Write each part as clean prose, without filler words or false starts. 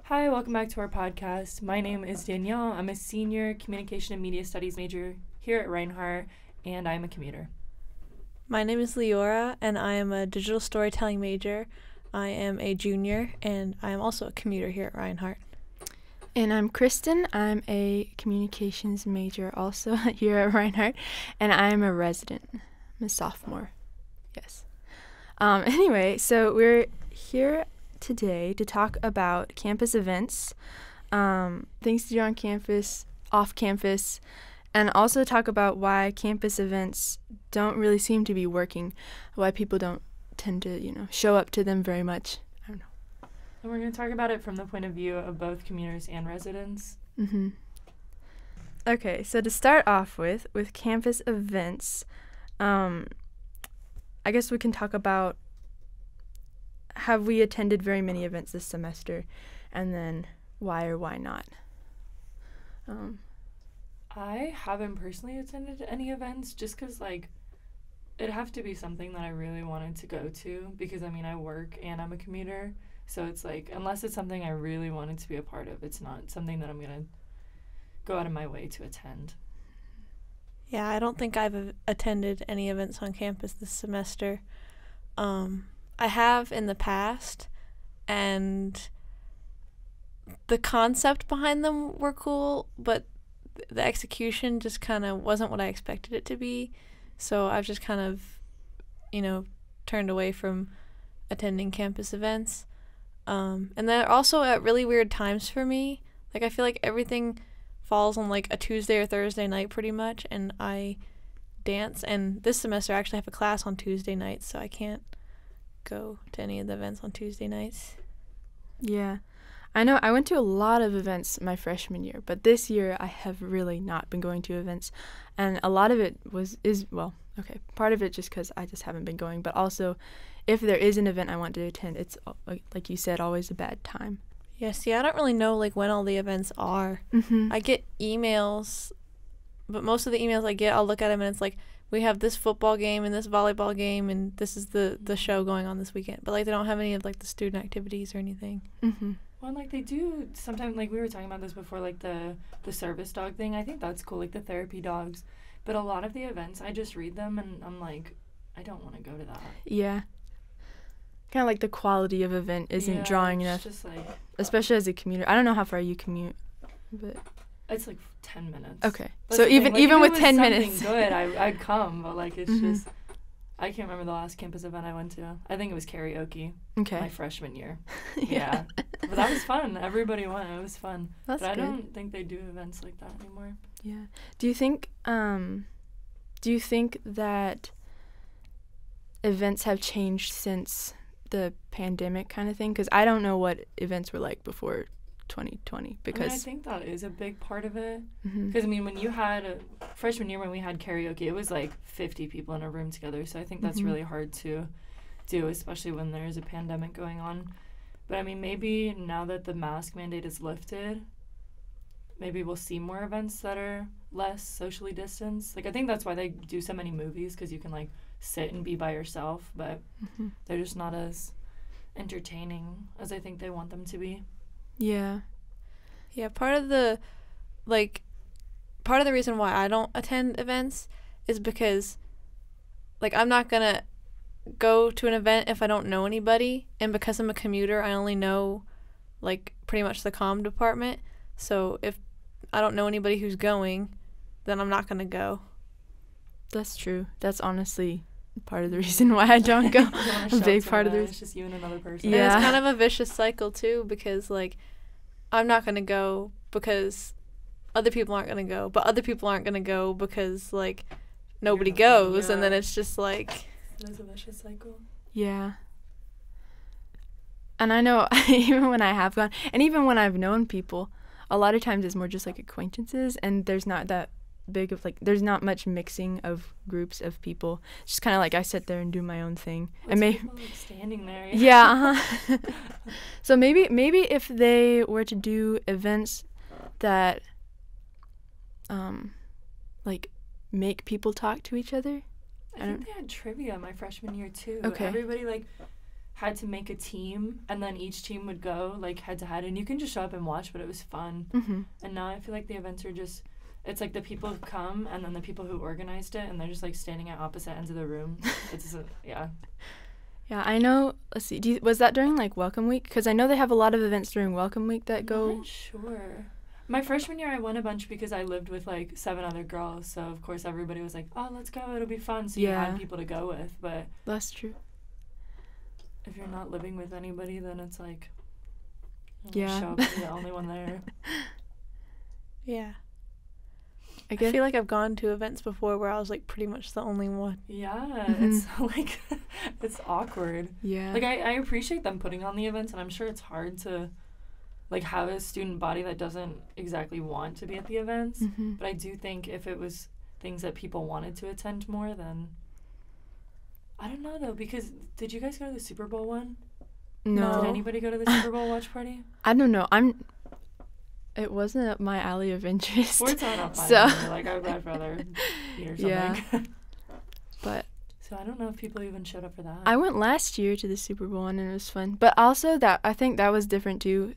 Hi, welcome back to our podcast. My name is Danielle. I'm a senior communication and media studies major here at Reinhardt, and I'm a commuter. My name is Leora, and I am a digital storytelling major. I am a junior, and I am also a commuter here at Reinhardt. And I'm Kristen. I'm a communications major also here at Reinhardt, and I'm a resident. I'm a sophomore. Yes. Anyway, so we're here today to talk about campus events, things to do on campus, off campus, and also talk about why campus events don't really seem to be working, why people don't tend to, show up to them very much. I don't know. And we're going to talk about it from the point of view of both commuters and residents. Mm-hmm. Okay, so to start off with campus events, I guess we can talk about, have we attended very many events this semester, and then why or why not? I haven't personally attended any events just because, it'd have to be something that I really wanted to go to because, I work and I'm a commuter. So it's unless it's something I really wanted to be a part of, it's not something that I'm going to go out of my way to attend. Yeah, I don't think I've attended any events on campus this semester. I have in the past, and the concept behind them were cool, but the execution just kind of wasn't what I expected it to be. So I've just kind of, turned away from attending campus events. And they're also at really weird times for me. I feel like everything falls on a Tuesday or Thursday night pretty much, and I dance. And this semester I actually have a class on Tuesday nights, so I can't go to any of the events on Tuesday nights. Yeah. I know I went to a lot of events my freshman year, but this year I have really not been going to events, and a lot of it part of it just because I just haven't been going, but also if there is an event I want to attend, it's, like you said, always a bad time. Yeah, see, I don't really know when all the events are. Mm-hmm. I get emails, but most of the emails I get, I'll look at them and it's we have this football game and this volleyball game and this is the show going on this weekend. But they don't have any of the student activities or anything. Mm-hmm. Well, and, they do sometimes, we were talking about this before, the service dog thing. I think that's cool, the therapy dogs. But a lot of the events, I just read them, and I'm I don't want to go to that. Yeah. Kind of the quality of event isn't drawing enough. Just especially as a commuter. I don't know how far you commute, but it's 10 minutes. Okay. That's so even with 10 minutes. good, I'd come, but it's mm-hmm. just, I can't remember the last campus event I went to. I think it was karaoke. Okay. My freshman year. Yeah. But that was fun. Everybody went. It was fun. That's but I good. don't think they do events like that anymore. Yeah. Do you think that events have changed since the pandemic kind of thing? Because I don't know what events were like before 2020. Because I think that is a big part of it. Mm-hmm. Because, when you had a freshman year when we had karaoke, it was 50 people in a room together. So I think that's mm-hmm. really hard to do, especially when there's a pandemic going on. But, maybe now that the mask mandate is lifted, maybe we'll see more events that are less socially distanced. I think that's why they do so many movies, because you can, sit and be by yourself. But mm-hmm. they're just not as entertaining as I think they want them to be. Yeah. Yeah, part of the reason why I don't attend events is because, I'm not going to go to an event if I don't know anybody, and because I'm a commuter, I only know, pretty much the comm department, so if I don't know anybody who's going, then I'm not going to go. That's true. That's honestly part of the reason why I don't go. A big part of the reason. It's just you and another person. Yeah. And it's kind of a vicious cycle, too, because, I'm not going to go because other people aren't going to go, but other people aren't going to go because, nobody goes, and then it's just, There's a vicious cycle. Yeah. And I know even when I have gone, and even when I've known people, a lot of times it's more just acquaintances, and there's not that big of there's not much mixing of groups of people. It's just kind of I sit there and do my own thing. And people standing there. Yeah. Uh-huh. So maybe if they were to do events that make people talk to each other. I think they had trivia my freshman year too. Okay. Everybody had to make a team, and then each team would go like head to head, and you can just show up and watch, but it was fun. And now I feel like the events are just, it's like the people who come and then the people who organized it, and they're just like standing at opposite ends of the room. It's yeah. Yeah, I know. Let's see. Was that during like Welcome Week? Because I know they have a lot of events during Welcome Week that go. I'm not sure. My freshman year, I went a bunch because I lived with like 7 other girls. So of course everybody was like, "Oh, let's go! It'll be fun." So you had people to go with. But that's true. If you're not living with anybody, then it's like, show up and you're the only one there. Yeah. I feel like I've gone to events before where I was like pretty much the only one. Yeah, it's like it's awkward. Yeah. Like I appreciate them putting on the events, and I'm sure it's hard to like have a student body that doesn't exactly want to be at the events. But I do think if it was things that people wanted to attend more, then I don't know though, because did you guys go to the Super Bowl one? No. Did anybody go to the Super Bowl watch party? I don't know. It wasn't up my alley of interest. Sports aren't up my alley. Like I'd rather eat or something. Yeah. But so I don't know if people even showed up for that. I went last year to the Super Bowl and it was fun. But also I think that was different too,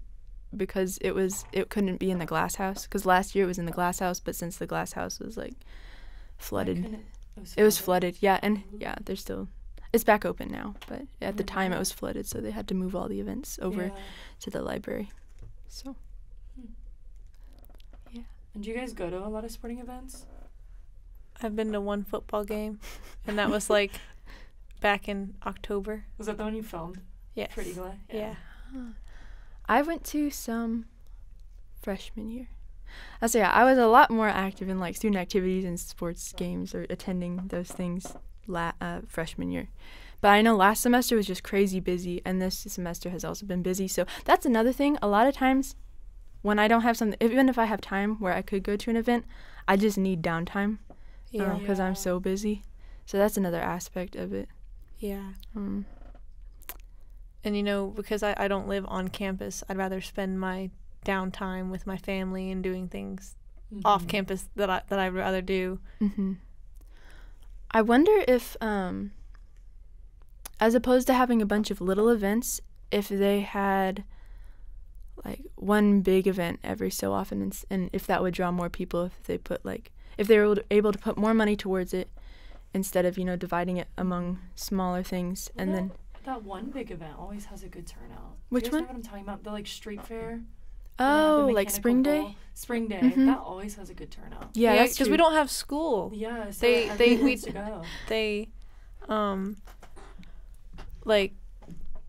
because it couldn't be in the glass house. Because last year it was in the glass house, but since the glass house was like flooded, it was flooded. Yeah, and yeah, it's back open now. But at the time it was flooded, so they had to move all the events over to the library. So. Yeah. And do you guys go to a lot of sporting events? I've been to one football game, and that was like back in October. Was that the one you filmed? Yes. Pretty glad. Yeah. I went to some freshman year. I was a lot more active in like student activities and sports games or attending those things freshman year. But I know last semester was just crazy busy, and this semester has also been busy. So that's another thing. A lot of times when I don't have something, even if I have time where I could go to an event, I just need downtime because I'm so busy. So that's another aspect of it. Yeah. And, because I don't live on campus, I'd rather spend my downtime with my family and doing things off campus that I'd rather do. I wonder if, as opposed to having a bunch of little events, if they had like one big event every so often, and if that would draw more people, if they were able to put more money towards it instead of dividing it among smaller things. Well, and then that one big event always has a good turnout. Which you guys one? Know what I'm talking about? The like street fair. Oh, like Spring Day. That always has a good turnout. Yeah, because we don't have school. Yeah, so we to go.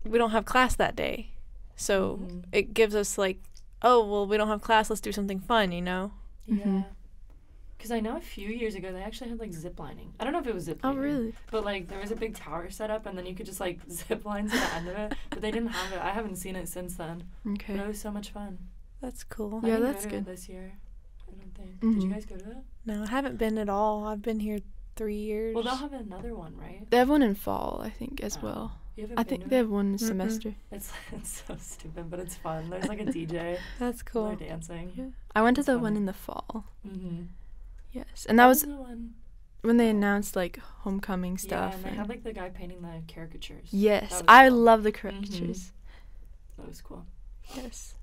We don't have class that day. So it gives us like, oh, well, we don't have class, let's do something fun, Yeah. Because I know a few years ago they actually had like zip lining. I don't know if it was zip lining. Oh, really? But like there was a big tower set up, and then you could just like zip line to the end of it. But they didn't have it. I haven't seen it since then. Okay. But it was so much fun. That's cool. Yeah, I didn't that's go to good. it this year. I don't think. Did you guys go to it? No, I haven't been at all. I've been here 3 years. Well, they'll have another one, right? They have one in fall, I think, as well. I think they have one semester. It's so stupid, but it's fun. There's like a DJ. That's cool. They're dancing. Yeah. I went to the one in the fall. Yes, and that was the one when they announced like homecoming stuff. Yeah, and they had like the guy painting the caricatures. Yes, I cool. love the caricatures. That was cool. Yes.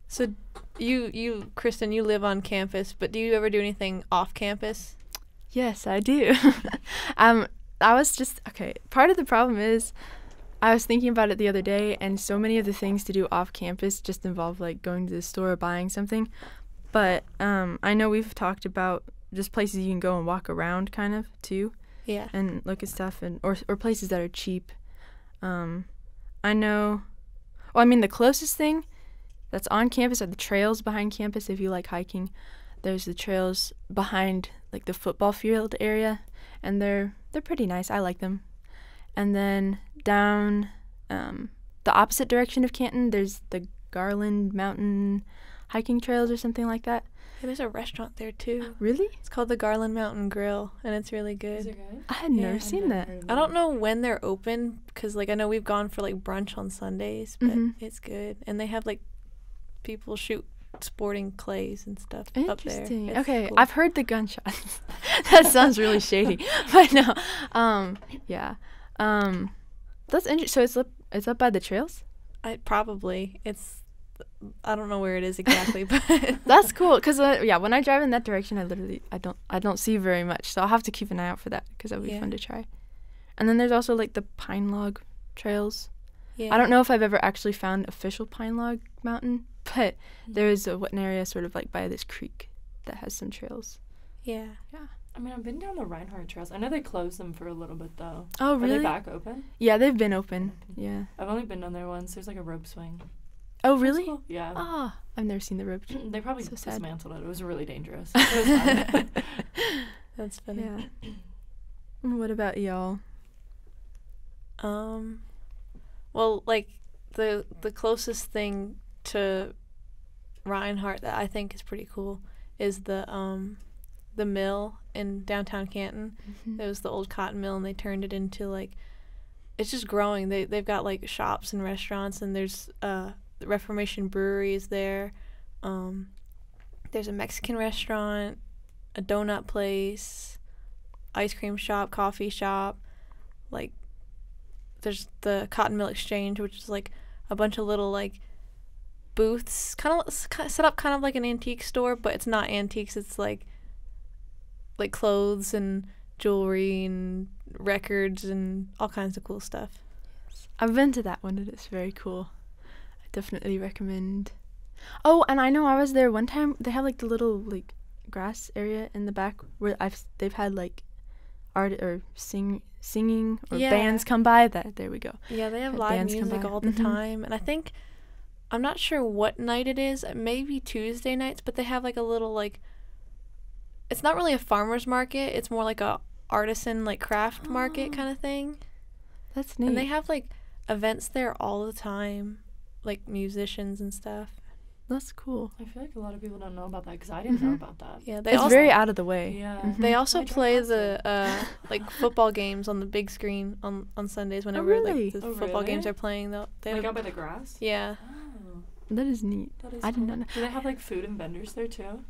So you Kristen, you live on campus, but do you ever do anything off campus? Yes, I do. I was just part of the problem is I was thinking about it the other day, and so many of the things to do off campus just involve like going to the store or buying something. But I know we've talked about just places you can go and walk around kind of too. Yeah. And look at stuff or places that are cheap. I know the closest thing that's on campus are the trails behind campus if you like hiking. There's the trails behind like the football field area, and they're pretty nice. I like them. And then down the opposite direction of Canton, there's the Garland Mountain hiking trails or something like that. Yeah, there's a restaurant there too. Really? It's called the Garland Mountain Grill, and it's really good. Is it good? I had never seen that. I don't know when they're open, because like I know we've gone for like brunch on Sundays, but it's good. And they have like people shoot sporting clays and stuff up there. Interesting. It's Okay, cool. I've heard the gunshots. That sounds really shady. But no. Yeah. That's interesting. So it's up by the trails? I don't know where it is exactly, but That's cool, because when I drive in that direction, I don't see very much, so I'll have to keep an eye out for that, because that would be fun to try. And then there's also like the pine log trails. yeah. I don't know if I've ever actually found official pine log mountain, but there is an area sort of like by this creek that has some trails. Yeah. I mean, I've been down the Reinhardt trails. I know they closed them for a little bit though. Oh, really? Are they back open? Yeah, they've been open. Yeah. I've only been down there once. There's like a rope swing. Oh, really? Cool. Yeah. Oh, I've never seen the rope. They probably So sad. dismantled it. It was really dangerous. It was fun. That's funny. Yeah. What about y'all? Well, like the closest thing to Reinhardt that I think is pretty cool is the mill in downtown Canton. Mm-hmm. It was the old cotton mill, and they turned it into like, it's just growing. They've got like shops and restaurants, and there's the Reformation Brewery is there. There's a Mexican restaurant, a donut place, ice cream shop, coffee shop. Like, there's the Cotton Mill Exchange, which is like a bunch of little like booths, kind of set up kind of like an antique store, but it's not antiques. It's like clothes and jewelry and records and all kinds of cool stuff. I've been to that one, and it's very cool. I definitely recommend. Oh, and I know I was there one time. They have like the little like grass area in the back where they've had like art or singing or bands come by. There we go. Yeah, they have Had live bands come music by. all the time, and I think, I'm not sure what night it is. Maybe Tuesday nights, but they have like a little like, it's not really a farmer's market. It's more like a artisan like craft market kind of thing. That's neat. And they have like events there all the time, like musicians and stuff. That's cool. I feel like a lot of people don't know about that because I didn't know about that. Yeah, they It's also very out of the way. Yeah. Mhm. they also I drove play past the like football games on the big screen on Sundays whenever really? like the Oh, football games really? are playing. They Like have, out by the grass? yeah. Oh, That is neat. that is I did cool. not know. Do they have like food and vendors there too?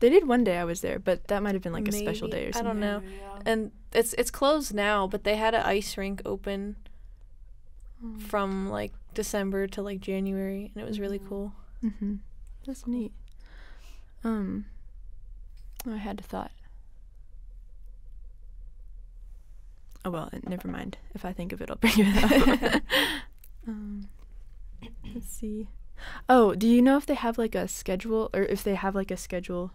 They did one day I was there, but that might have been like a special Maybe. day or I something. don't know. Yeah. And it's closed now, but they had an ice rink open from like December to like January, and it was really cool. Mm-hmm. That's neat. I had a thought. Oh well, never mind. If I think of it, I'll bring it up. Let's see. Oh, do you know if they have like a schedule, or if they have like a schedule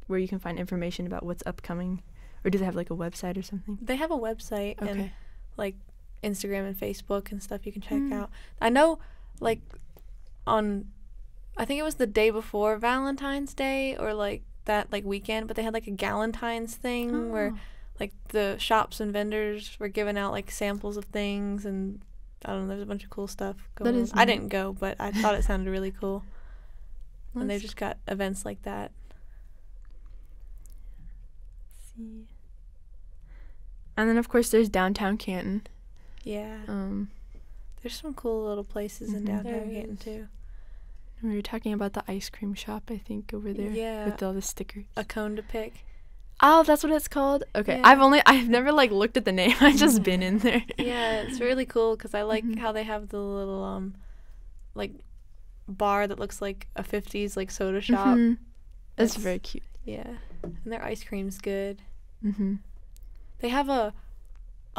where you can find information about what's upcoming, or do they have like a website or something? They have a website and Okay. like Instagram and Facebook and stuff you can check out. I know, like, I think it was the day before Valentine's Day or like that like weekend, but they had like a Galentine's thing where like the shops and vendors were giving out like samples of things, and I don't know, there's a bunch of cool stuff going That on. is I neat. didn't go, but I thought it sounded really cool. And they've Let's just got events like that. see. And then of course there's downtown Canton. Yeah. There's There's some cool little places in Mhm. downtown There Canton is. too. We were talking about the ice cream shop, I think, over there. Yeah. With all the stickers. A cone to pick. Oh, that's what it's called? Okay. Yeah. I've never like looked at the name. I've just been in there. Yeah, it's really cool because I like Mhm. how they have the little like bar that looks like a 50s like soda shop. Mhm. It's That's- very cute. Yeah, and their ice cream's good. Mm-hmm. They have a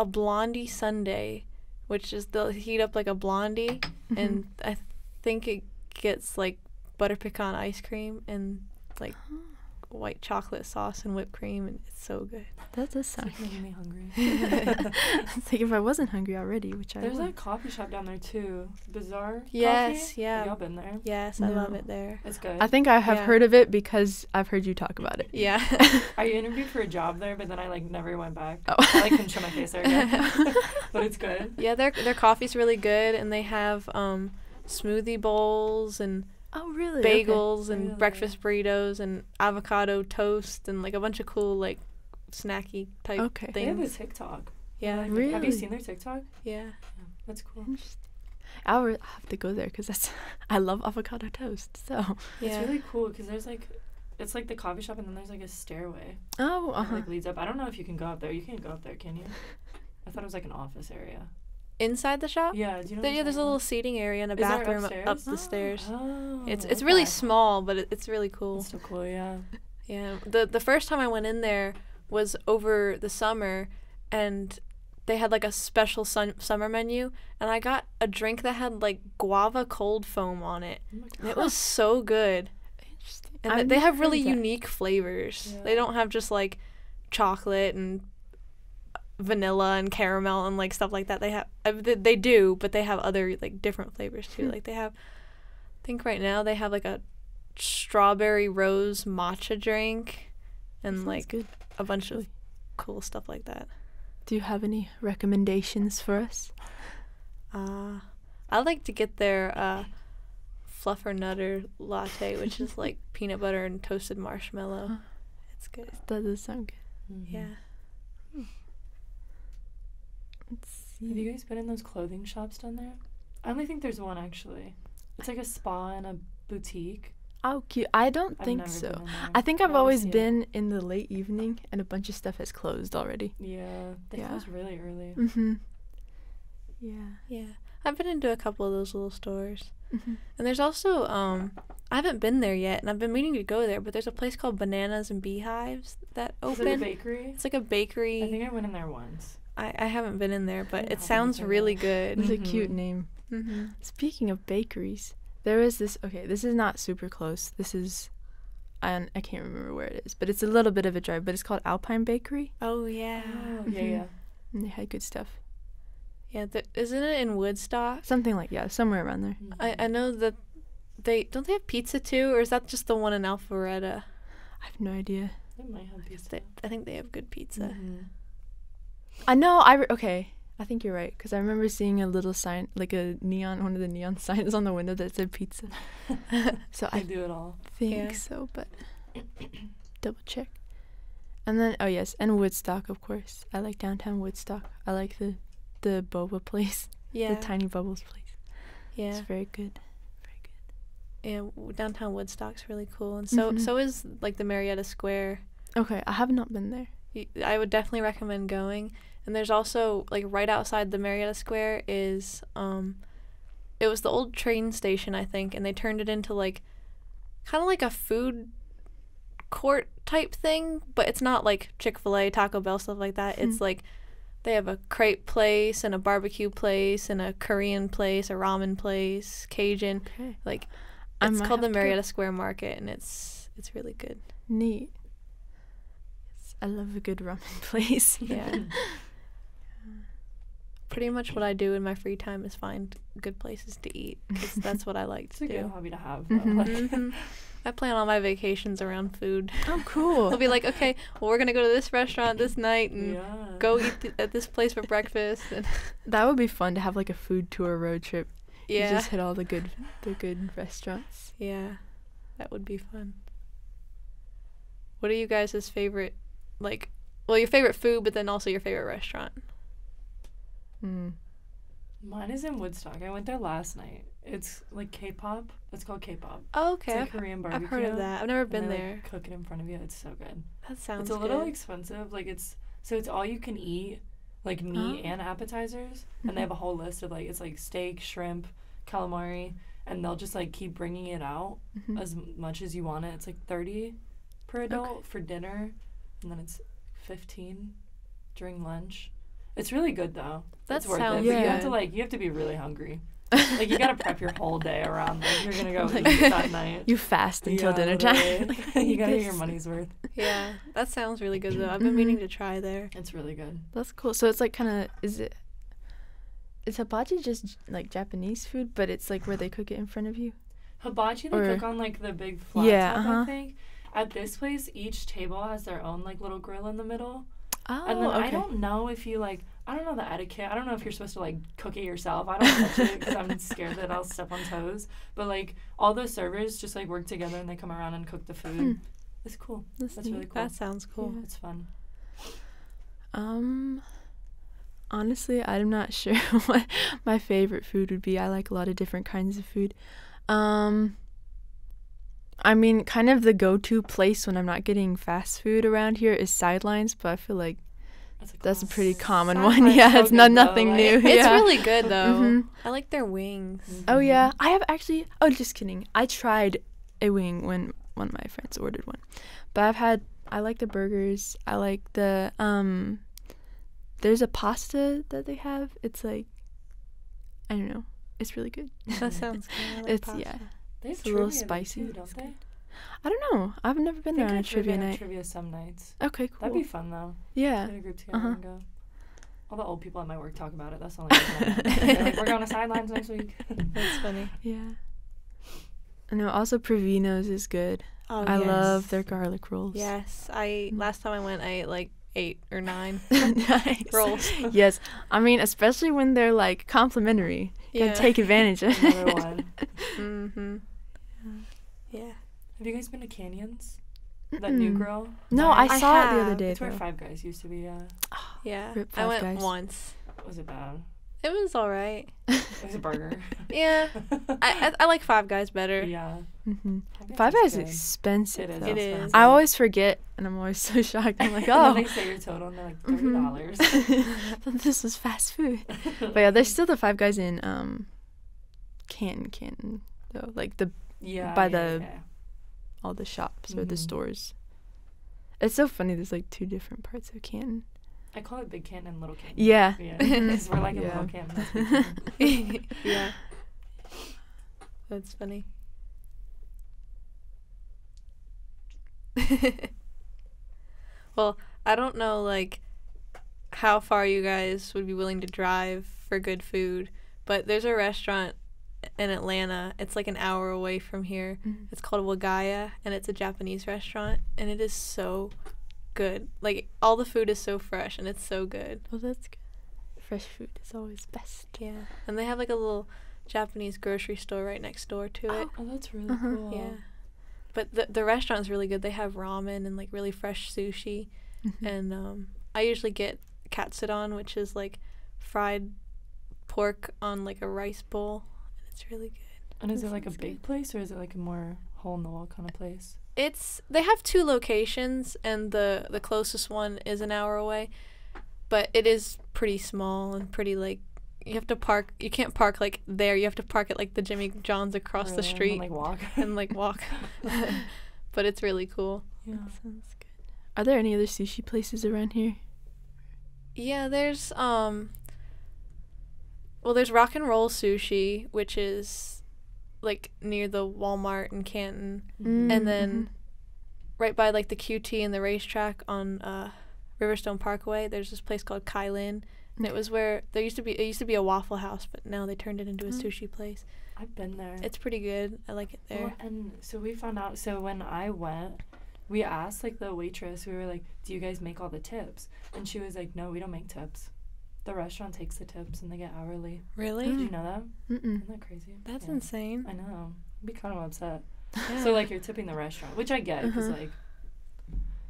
blondie sundae, which is they'll heat up like a blondie, and I think it gets like butter pecan ice cream and like white chocolate sauce and whipped cream, and it's so good. That does It's sound like making me hungry. It's like if I wasn't hungry already, which I There's was. a coffee shop down there too. Bazaar Yes, Coffee? yeah. Have y'all been there? Yes, I love No. it there. It's good. I think I have Yeah. heard of it because I've heard you talk about it. Yeah. I interviewed for a job there, but then I like never went back. Oh. I like couldn't show my face there again. But it's good. Yeah, their coffee's really good, and they have smoothie bowls and Oh, really? bagels and Really? breakfast burritos and avocado toast and like a bunch of cool like snacky type Okay. They have a things. TikTok. Yeah, Like, Really? Have you seen their TikTok? yeah. Yeah, that's cool. Interesting. I'll have to go there because I love avocado toast. So. Yeah. It's really cool because there's like, it's like the coffee shop and then there's like a stairway Oh. that like leads up. I don't know if you can go up there. You can't go up there, can you? I thought it was like an office area. Inside the shop? Yeah, do you know what I'm There's a talking little about? seating area and a Is there bathroom upstairs? up the stairs. Oh, It's really okay. small, but it's really cool. It's so cool, yeah. Yeah. The first time I went in there was over the summer, and they had like a special summer menu, and I got a drink that had like guava cold foam on it. Oh my And it God. was so good. Interesting. And I've they have never really heard that. unique flavors. They Yeah. don't have just like chocolate and vanilla and caramel and like stuff like that. They have they do, but they have other like different flavors too. Like they have, I think right now they have like a strawberry rose matcha drink and Sounds like good. a bunch of cool stuff like that. Do you have any recommendations for us? I like to get their fluffer nutter latte, which is like peanut butter and toasted marshmallow. Huh. It's good. That does sound good. Mhm. Yeah. Let's Have see. you guys been in those clothing shops down there? I only think there's one actually. It's like a spa and a boutique. Oh, cute. I don't I've think never so. been in there. I think I've Wanna always see it. been in the late evening, and a bunch of stuff has closed already. Yeah, they Yeah. close really early. Mm-hmm. Yeah. Yeah. I've been into a couple of those little stores. Mm-hmm. And there's also I haven't been there yet, and I've been meaning to go there, but there's a place called Bananas and Beehives that Is it a open. bakery? It's like a I bakery. think I went in there once. I haven't been in there, but Yeah, it sounds I'll really look good. It's a cute Mhm. name. Mm-hmm. Speaking of bakeries, there is this. Okay, this is not super close. This is, I can't remember where it is, but it's a little bit of a drive. But it's called Alpine Bakery, Oh yeah. Oh, Mhm. yeah. and they had good stuff. Yeah, isn't it in Woodstock? Something like somewhere around there. I know that they have pizza too, or is that just the one in Alpharetta? I have no idea. It might have pizza. I think they have good pizza. Mhm. I know. Okay. I think you're right, because I remember seeing a little sign, like one of the neon signs on the window that said pizza. So They I do it all. think Yeah. so, but double check. And then, oh yes, and Woodstock, of course. I like downtown Woodstock. I like the boba place, Yeah. the Tiny Bubbles place. Yeah. It's very good. Very good. Yeah, downtown Woodstock's really cool, and so Mhm. is like the Marietta Square. Okay, I have not been there. I would definitely recommend going. And there's also like right outside the Marietta Square is it was the old train station, I think, and they turned it into like kind of like a food court type thing, but it's not like Chick-fil-A, Taco Bell, stuff like that. It's like they have a crepe place and a barbecue place and a Korean place, a ramen place, Cajun. Okay. Like I it's might called the have to go. Marietta Square Market, and it's really good. Neat. Yes, I love a good ramen place. Yeah. Pretty much what I do in my free time is find good places to eat, 'cause that's what I like It's to a good do. hobby to have. Though. Mhm. Like, Mhm. I plan all my vacations around food. Oh, cool. I'll be like, okay, well, we're gonna go to this restaurant this night and yeah. go eat at this place for breakfast. And That would be fun to have like a food tour road trip. You yeah, just hit all the good restaurants. yeah, that would be fun. What are you guys' favorite, like, well, your favorite food, but then also your favorite restaurant? Mm. Mine is in Woodstock. I went there last night. It's like K-pop. It's called K-pop. Oh, It's okay, like Korean I've barbecue. heard of that. I've never and been they, there. Like, cook it in front of you. It's so good. That sounds It's a little good. expensive. Like it's all you can eat, like meat Oh. and appetizers, and they have a whole list of like it's like steak, shrimp, calamari, and they'll just like keep bringing it out Mhm. as much as you want it. It's like 30 per adult for dinner, and then it's 15 during lunch. It's really good though. That It's worth sounds it. But good. you have to be really hungry. Like you gotta prep your whole day around like you're gonna go Like, eat that night. You fast until Yeah, dinner time. literally. Like, You gotta get this. your money's worth. Yeah, that sounds really good though. I've been meaning Mhm. to try there. It's really good. That's cool. So it's like kind of, is hibachi just like Japanese food, but it's like where they cook it in front of you? Hibachi, they Or- cook on like the big flat Yeah, top, uh-huh. I think. At this place, each table has their own like little grill in the middle. Oh, And then okay. I don't know if you like, I don't know the etiquette. I don't know if you're supposed to like cook it yourself. I don't touch it because I'm scared that I'll step on toes. But like all those servers just like work together and they come around and cook the food. Hmm. It's cool. That's That's really neat. cool. That sounds cool. Yeah. It's fun. Honestly, I'm not sure what my favorite food would be. I like a lot of different kinds of food. I mean, kind of the go-to place when I'm not getting fast food around here is Sidelines, but I feel like That's a pretty common Sidewine's one. Yeah, so it's good, not though, nothing like- new. It's Yeah. really good though. Mhm. I like their wings. Oh yeah, I have actually. Oh, just kidding. I tried a wing when one of my friends ordered one, but I like the burgers. I like the There's a pasta that they have. It's like, I don't know. It's really good. That sounds good. I like It's pasta. yeah. They have It's a little trivia there, spicy. too, don't they? I don't know. I've never been there on a trivia night. Trivia some nights. Okay, cool. That'd be fun though. Yeah. Get a group together Uh-huh. and go. All the old people at my work talk about it. That's the only reason. They're like, we're going to sidelines next week. That's funny. Yeah. I know. Also, Provino's is good. Oh, I yes. love their garlic rolls. Yes, Mm. last time I went, I ate like 8 or 9 Nice. rolls. Yes. I mean, especially when they're like complimentary. You Yeah. gotta take advantage of Another it. one. Mhm. Yeah. Have you guys been to Canyons? That new Mm-mm. girl? No, I I saw it the other have. day. It's where though. Five Guys used to be. Yeah. Rip I Five went Guys. once. Was it bad? It was all right. It was a burger. Yeah. I like Five Guys better. Yeah. Mm-hmm. Five Five is Guys is good. expensive. It is. though. It is. expensive. I always forget, and I'm always so shocked. I'm like, And oh, then they say your total, and they're like $30. this was fast food. But yeah, there's still the Five Guys in Canton, though, like Yeah. by yeah, the- yeah. all the shops or the Mhm. stores. It's so funny. There's like 2 different parts of Canton. I call it Big Canton and Little Canton. Yeah. Yeah. Because we're like in Yeah. Little Canton. That's Big Canton. Yeah. That's funny. Well, I don't know like how far you guys would be willing to drive for good food, but there's a restaurant in Atlanta. It's like an hour away from here. Mhm. It's called Wagaya, and it's a Japanese restaurant, and it is so good. Like all the food is so fresh, and it's so good. Well, that's good. Fresh food is always best. Yeah, and they have like a little Japanese grocery store right next door to it. Oh, that's really Uh-huh. cool. Yeah, but the restaurant's really good. They have ramen and like really fresh sushi, Mhm. and I usually get katsudon, which is like fried pork on like a rice bowl, and it's really good. And is That it like a sounds big good. place or is it like a more hole in the wall kind of place? They have 2 locations, and the closest one is an hour away, but it is pretty small and pretty like you have to park. You can't park like there. You have to park at like the Jimmy John's across the Really? And, street like walk. and like walk. But it's really cool. Yeah. Sounds good. Are there any other sushi places around here? Yeah, there's there's Rock and Roll Sushi, which is like near the Walmart in Canton, and then right by like the QT and the racetrack on Riverstone Parkway, there's this place called Kailin, and it was where it used to be a Waffle House, but now they turned it into a sushi place. I've been there. It's pretty good. I like it there. Well, and so we found out. So when I went, we asked like the waitress. We were like, "Do you guys make all the tips?" And she was like, "No, we don't make tips. The restaurant takes the tips, and they get hourly." Really? Did you know that? Mm-mm. Isn't that crazy? That's Yeah. insane. I know. I'd be kind of upset. Yeah. So like you're tipping the restaurant, which I get because Uh-huh. like,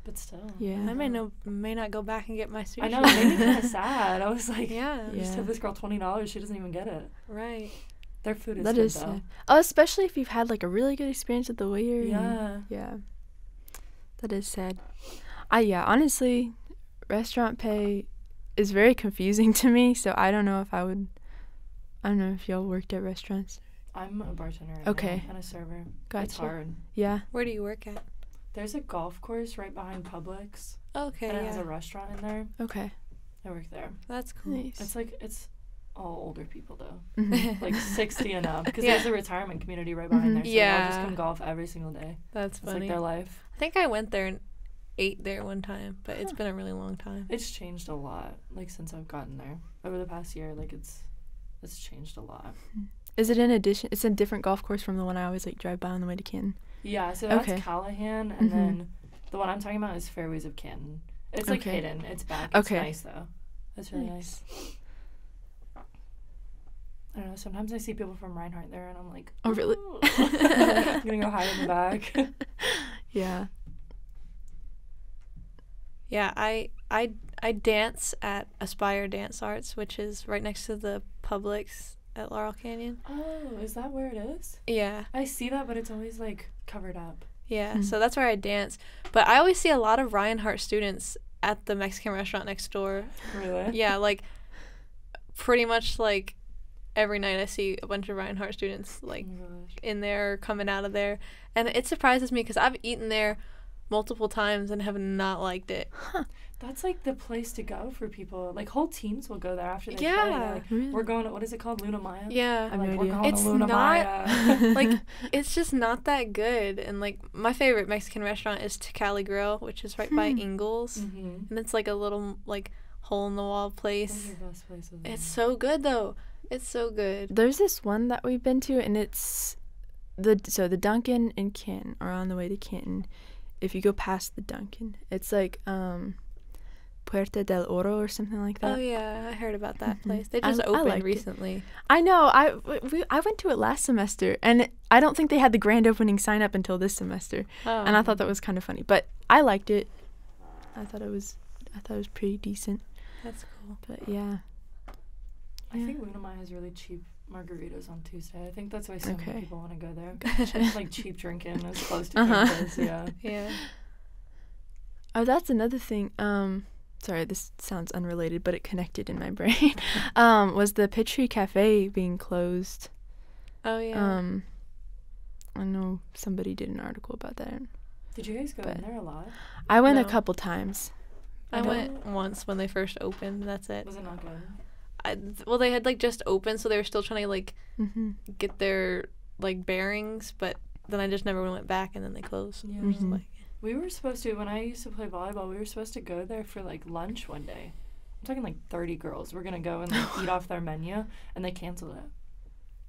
but still. Yeah. I may not go back and get my sushi. I know. It made me kind of sad. I was like, Yeah. Just Yeah. tip this girl $20. She doesn't even get it. Right. Their food is That good is though. sad. Oh, especially if you've had like a really good experience with the waiter. and- Yeah. Yeah. That is sad. Honestly, restaurant pay is very confusing to me, so I don't know if I don't know if y'all worked at restaurants. I'm a bartender right Okay. now and a server. It's Gotcha. hard. Yeah. Where do you work at? There's a golf course right behind Publix, Okay. and it has Yeah. a restaurant in there. Okay. I work there. That's cool. Nice. It's all older people though, Mhm. like 60 and up, because Yeah. there's a retirement community right behind Mhm. there. So they all just Yeah. come golf every single day. That's It's funny. like their life. I think I went there and ate there one time, but it's been a really long time. It's changed a lot, like since I've gotten there over the past year. Like it's changed a lot. Is it in addition? It's a different golf course from the one I always like drive by on the way to Canton. Yeah, so that's Okay. Callahan, and Mhm. then the one I'm talking about is Fairways of Canton. It's like Okay. hidden. It's back. It's Okay. nice though. That's really nice. I don't know. Sometimes I see people from Reinhardt there, and I'm like, Oh, really? "Ooh." I'm gonna go hide in the back. Yeah. Yeah, I dance at Aspire Dance Arts, which is right next to the Publix at Laurel Canyon. Oh, is that where it is? Yeah. I see that, but it's always like covered up. Yeah, Hmm. so that's where I dance. But I always see a lot of Reinhardt students at the Mexican restaurant next door. Really? Yeah, like pretty much like every night I see a bunch of Reinhardt students like in there or coming out of there, and it surprises me because I've eaten there multiple times and have not liked it. That's like the place to go for people. Like whole teams will go there after they play. Yeah. They're like, Really? we're going to, what is it called? Luna Maya? Yeah. I'm like, no we're idea. going It's to Luna not- Maya. Like it's just not that good. And like my favorite Mexican restaurant is Tecali Grill, which is right by Ingles, Mm-hmm. and it's like a little like hole in the wall Those place. are the best places. It's so good though. It's so good. There's this one that we've been to, and it's the Dunkin' in Canton, or on the way to Canton. If you go past the Dunkin', it's like Puerta del Oro or something like that. Oh yeah, I heard about that place. They I- just I opened liked it. recently. I know. I went to it last semester, and I don't think they had the grand opening sign up until this semester, Oh. and I thought that was kind of funny. But I liked it. I thought it was pretty decent. That's cool. But yeah. I think Luna Maya has really cheap margaritas on Tuesday. I think that's why so Okay. many people want to go there. It's like cheap drinking as close to Uh-huh. campus, yeah. Yeah. Oh, that's another thing. Sorry, this sounds unrelated, but it connected in my brain. Was the Petrie Cafe being closed? Oh yeah. I know somebody did an article about that. Did you guys go in But- there a lot? I went a No. couple times. I don't- went once when they first opened. That's it. Was it not good? Well, they had like just opened, so they were still trying to like Mm-hmm. get their like bearings, but then I just never went back, and then they closed. Yeah. Mhm. Like, We were supposed to, when I used to play volleyball, we were supposed to go there for like lunch one day. I'm talking like 30 girls. We're going to go and like eat off their menu, and they canceled it.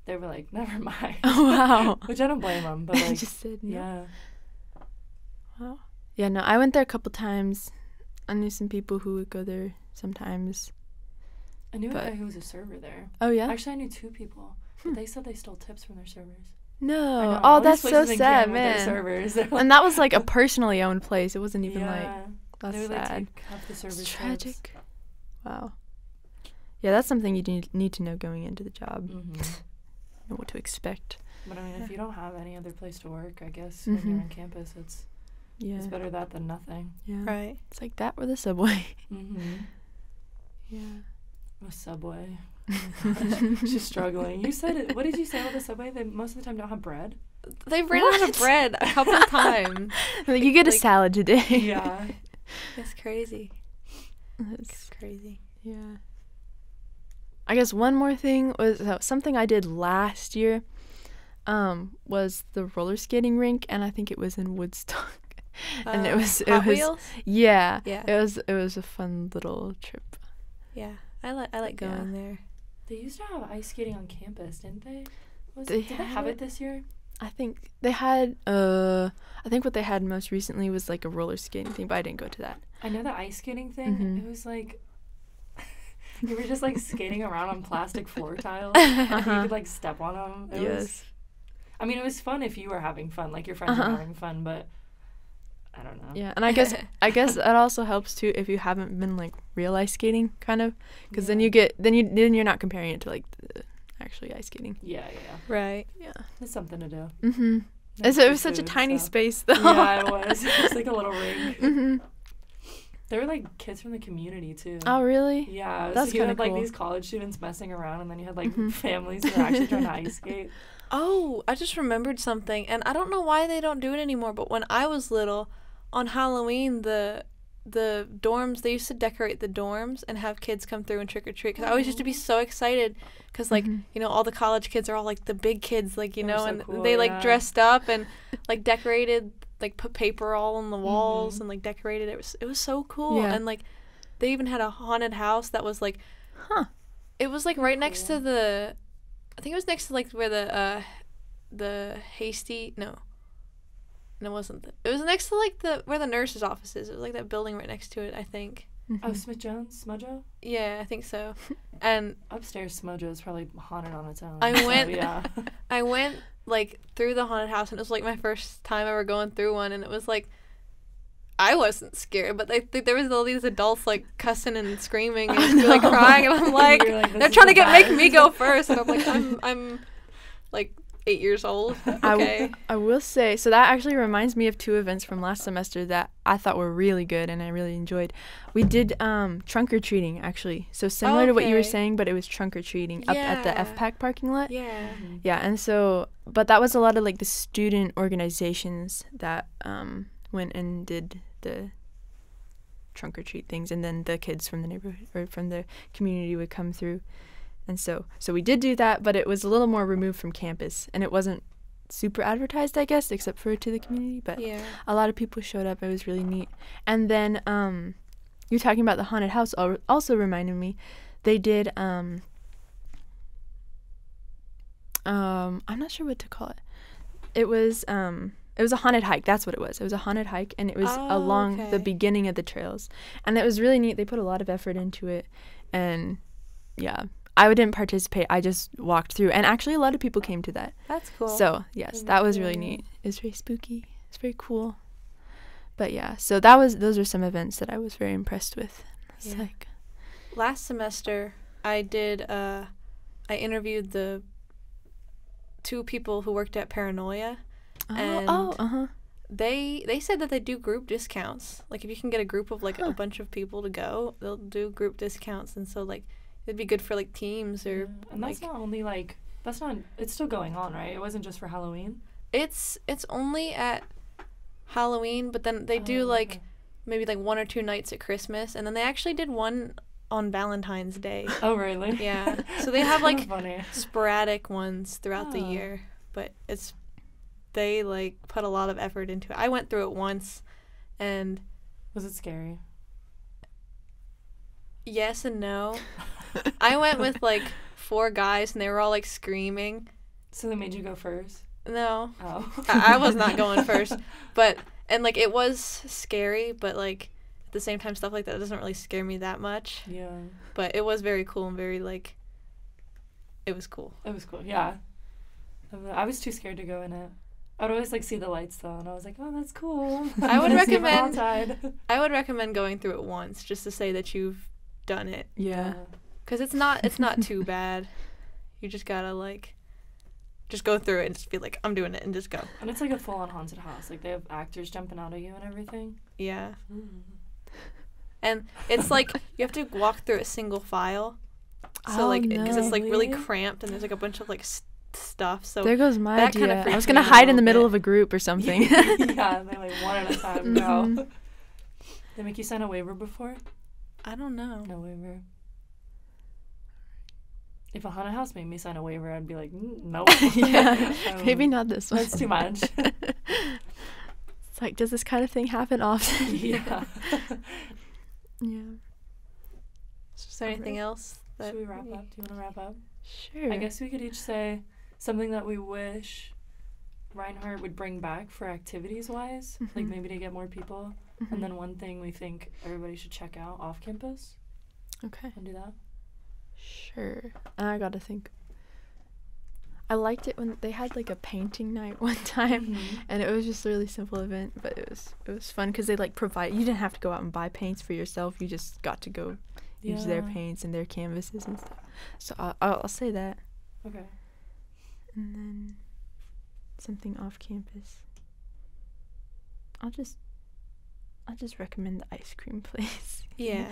They were like, never mind. Oh, wow. Which I don't blame them, but I like, just said no. yeah. Wow. Yeah, no, I went there a couple times. I knew some people who would go there sometimes. I knew a But- guy who was a server there. Oh, yeah? Actually, I knew two people. But they said they stole tips from their servers. I No. know, Oh, all these that's so places in sad, Canton with their man. servers, they're like- And that was like a personally owned place. It wasn't even like, yeah. that's They would like sad. take half the servers' It's tips. tragic. Wow. Yeah, that's something you need to know going into the job. Mhm. Know what to expect. But I mean, if you don't have any other place to work, I guess when you're Mhm. on campus, it's Yeah. better that than nothing. Yeah. right. It's like that or the subway. Mm-hmm. Yeah. A Subway. She's struggling. You said it. What did you say about the Subway? They most of the time don't have bread. They ran out of What? bread a couple of times. Like, you get a Like- salad today. Yeah. That's crazy. That's- It's crazy. yeah. I guess one more thing was something I did last year. Was the roller skating rink, and I think it was in Woodstock. And it was Hot Wheels? yeah. Yeah. It was a fun little trip. Yeah. I like going there. They used to have ice skating on campus, didn't they? They Did they have had it this year? I think they had I think what they had most recently was like a roller skating thing, but I didn't go to that. I know the ice skating thing. Mhm. It was like you were just like skating around on plastic floor tiles. And you could like step on them. It was, I mean, it was fun if you were having fun, like your friends were having fun, but I don't know. Yeah, and I guess that also helps too if you haven't been like real ice skating, kind of, because then you're not comparing it to like the actually ice skating. Yeah. Right. Yeah. It's something to do. Mhm. Nice It was good such a food, tiny so. space though. Yeah, it was. It was like a little ring. Mhm. There were like kids from the community too. Oh really? Yeah, That's so you kinda had like cool. these college students messing around, and then you had like Mhm. families who were actually trying to ice skate. Oh, I just remembered something, and I don't know why they don't do it anymore, but when I was little, on Halloween, the dorms, they used to decorate the dorms and have kids come through and trick or treat. Because I always used to be so excited, because like Mhm. you know, all the college kids are all like the big kids, like you They're know, so and cool, they like yeah. dressed up and like decorated, like put paper all on the walls Mhm. and like decorated. It was so cool, Yeah. and like they even had a haunted house that was like, Huh. it was like right next Cool. to the, I think it was next to like where the Hasty, no, it wasn't. It was next to like where the nurse's office is. It was like that building right next to it, I think. Oh, Mhm. Smith Jones, Smudjo. Yeah, I think so. And Upstairs, Smudjo is probably haunted on its own. I so, went- yeah. I went like through the haunted house, and it was like my first time ever going through one, and it was like, I wasn't scared, but there was all these adults like cussing and screaming and like no. crying, and I'm like, You're like, this they're is trying the to make best. me go first, and I'm like, I'm like, 8 years old. Okay. I will say, so that actually reminds me of 2 events from last semester that I thought were really good and I really enjoyed. We did trunk or treating, actually. So similar to what you were saying, but it was trunk or treating up at the FPAC parking lot. Yeah. Yeah, and so, but that was a lot of like the student organizations that went and did the trunk or treat things, and then the kids from the neighborhood or from the community would come through. And so we did do that, but it was a little more removed from campus, and it wasn't super advertised, I guess, except for to the community. But a lot of people showed up. It was really neat. And then you talking about the haunted house also reminded me. They did I'm not sure what to call it. It was a haunted hike. That's what it was. It was a haunted hike, and it was along the beginning of the trails, and it was really neat. They put a lot of effort into it, and yeah. I didn't participate. I just walked through. And actually, a lot of people came to that. That's cool. So, yes, that was really neat. It was very spooky. It's very cool. But, yeah, so those are some events that I was very impressed with. It's like last semester, I interviewed the 2 people who worked at Paranoia. They said that they do group discounts. Like, if you can get a group of, like, a bunch of people to go, they'll do group discounts. And so, like, it'd be good for, like, teams or... And that's not only, like... It's still going on, right? It wasn't just for Halloween? It's only at Halloween, but then they do, like, maybe, like, 1 or 2 nights at Christmas. And then they actually did one on Valentine's Day. Oh, really? Yeah. So they have, like, sporadic ones throughout the year. But they, like, put a lot of effort into it. I went through it once, and... Was it scary? Yes and no. I went with, like, 4 guys, and they were all, like, screaming. So they made you go first? No. Oh. I was not going first. And, like, it was scary, but, like, at the same time, stuff like that doesn't really scare me that much. Yeah. But it was very cool and very, like, it was cool. It was cool, yeah. I was too scared to go in it. I'd always, like, see the lights, though, and I was like, oh, that's cool. I would recommend going through it once, just to say that you've done it. Yeah. Because it's not too bad. You just gotta, like, just go through it and just be like, I'm doing it, and just go. And it's like a full-on haunted house. Like, they have actors jumping out at you and everything. Yeah. And it's like, you have to walk through a single file. So, because it's, like, really cramped, and there's, like, a bunch of, like, stuff. So there goes my idea. I was going to hide in the middle of a group or something. Yeah, they're, like, one at a time. Go. They make you sign a waiver before? I don't know. No waiver. If a haunted house made me sign a waiver, I'd be like, nope. Yeah, maybe not this one. That's too much. It's like, does this kind of thing happen often? Yeah. Yeah. Is there anything else? Should we wrap up? Do you want to wrap up? Sure. I guess we could each say something that we wish Reinhardt would bring back for activities-wise, like maybe to get more people. And then one thing we think everybody should check out off campus. Okay. Want to do that? Sure. I gotta think. I liked it when they had like a painting night one time, and it was just a really simple event, but it was fun because they like provide. You didn't have to go out and buy paints for yourself. You just got to go use their paints and their canvases and stuff. So I'll say that. Okay. And then something off campus. I'll just recommend the ice cream place. Yeah.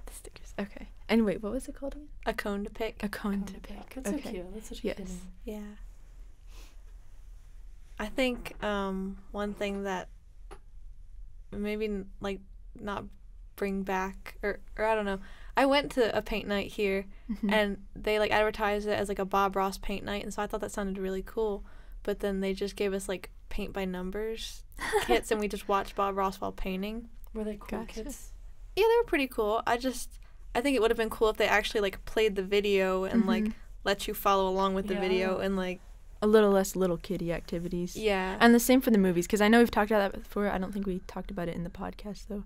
The stickers. Okay. Anyway, what was it called again? A cone to pick. A cone to pick. That's so cute. That's such a cute name. Yeah. I think one thing that maybe like not bring back or I don't know. I went to a paint night here and they like advertised it as like a Bob Ross paint night, and so I thought that sounded really cool. But then they just gave us like paint by numbers kits and we just watched Bob Ross while painting. Were they cool kits? Yeah, they were pretty cool. I think it would have been cool if they actually like played the video and like let you follow along with the video and like a little less little kiddie activities. Yeah. And the same for the movies, because I know we've talked about that before. I don't think we talked about it in the podcast though.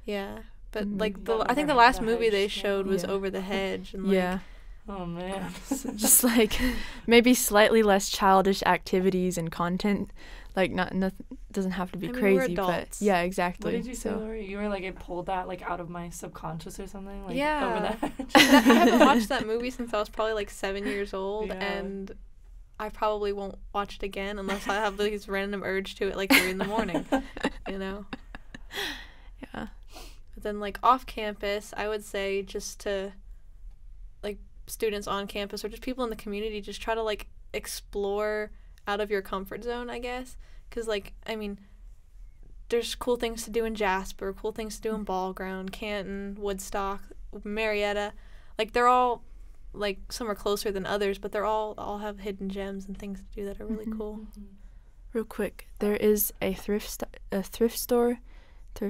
Yeah. But like I think the last movie they showed was Over the Hedge and like oh man. So just like maybe slightly less childish activities and content. Like nothing doesn't have to be crazy, we're adults. But yeah, exactly. What did you say, Lori? You were like, it pulled that like out of my subconscious or something? Like, yeah. Over the Hedge. I haven't watched that movie since I was probably like 7 years old, and I probably won't watch it again unless I have this random urge to at like 3 in the morning, you know? Yeah. But then like off campus, I would say just to like students on campus or just people in the community, just try to like explore out of your comfort zone, I guess. Because like, I mean, there's cool things to do in Jasper, cool things to do in Ball Ground, Canton, Woodstock, Marietta. Like they're all like some are closer than others, but they're all have hidden gems and things to do that are really cool. Real quick, there is a thrift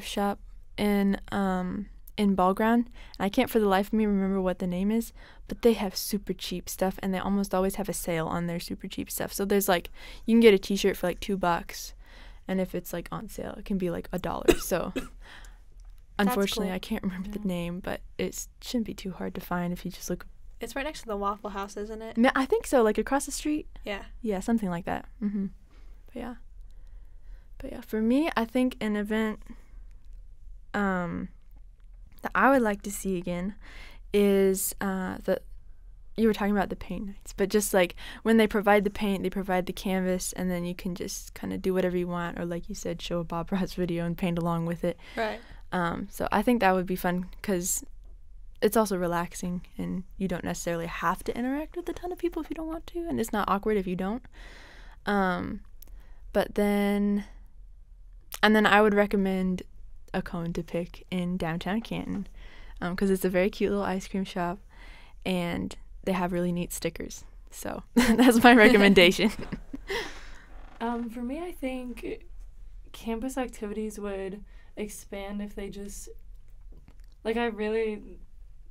shop in Ball Ground. I can't for the life of me remember what the name is, but they have super cheap stuff, and they almost always have a sale on their super cheap stuff. So there's like, you can get a t-shirt for like $2, and if it's like on sale, it can be like $1. So unfortunately, cool. I can't remember the name, but it shouldn't be too hard to find if you just look. It's right next to the Waffle House, isn't it? I think so, like across the street. Yeah, something like that. But yeah, for me, I think an event that I would like to see again is you were talking about the paint nights, but just like when they provide the paint, they provide the canvas, and then you can just kind of do whatever you want, or like you said, show a Bob Ross video and paint along with it. Right. So I think that would be fun because it's also relaxing, and you don't necessarily have to interact with a ton of people if you don't want to, and it's not awkward if you don't. But then I would recommend a cone to pick in downtown Canton because it's a very cute little ice cream shop, and they have really neat stickers. So that's my recommendation. For me, I think campus activities would expand if they just, like,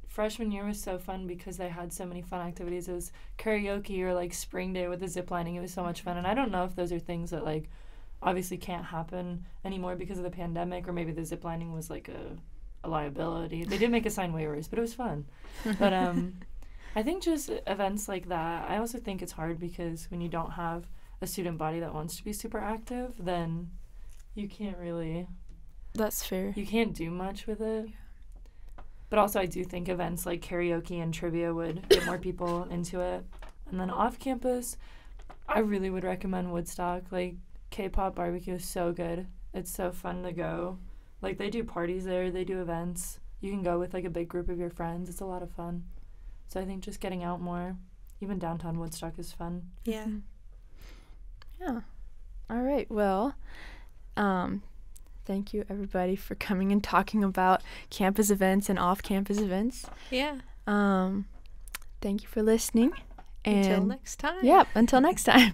freshman year was so fun because they had so many fun activities. It was karaoke or like spring day with the zip lining. It was so much fun, and I don't know if those are things that like obviously can't happen anymore because of the pandemic, or maybe the zip lining was like a liability. They did make us sign waivers, but it was fun. But I think just events like that, I also think it's hard because when you don't have a student body that wants to be super active, then you can't really... That's fair. You can't do much with it. Yeah. But also I do think events like karaoke and trivia would get more people into it. And then off campus, I really would recommend Woodstock. Like, K-pop barbecue is so good. It's so fun to go. Like, they do parties there. They do events. You can go with, like, a big group of your friends. It's a lot of fun. So I think just getting out more, even downtown Woodstock is fun. Yeah. Yeah. All right. Well, thank you, everybody, for coming and talking about campus events and off-campus events. Yeah. Thank you for listening. And until next time. Yep, until next time.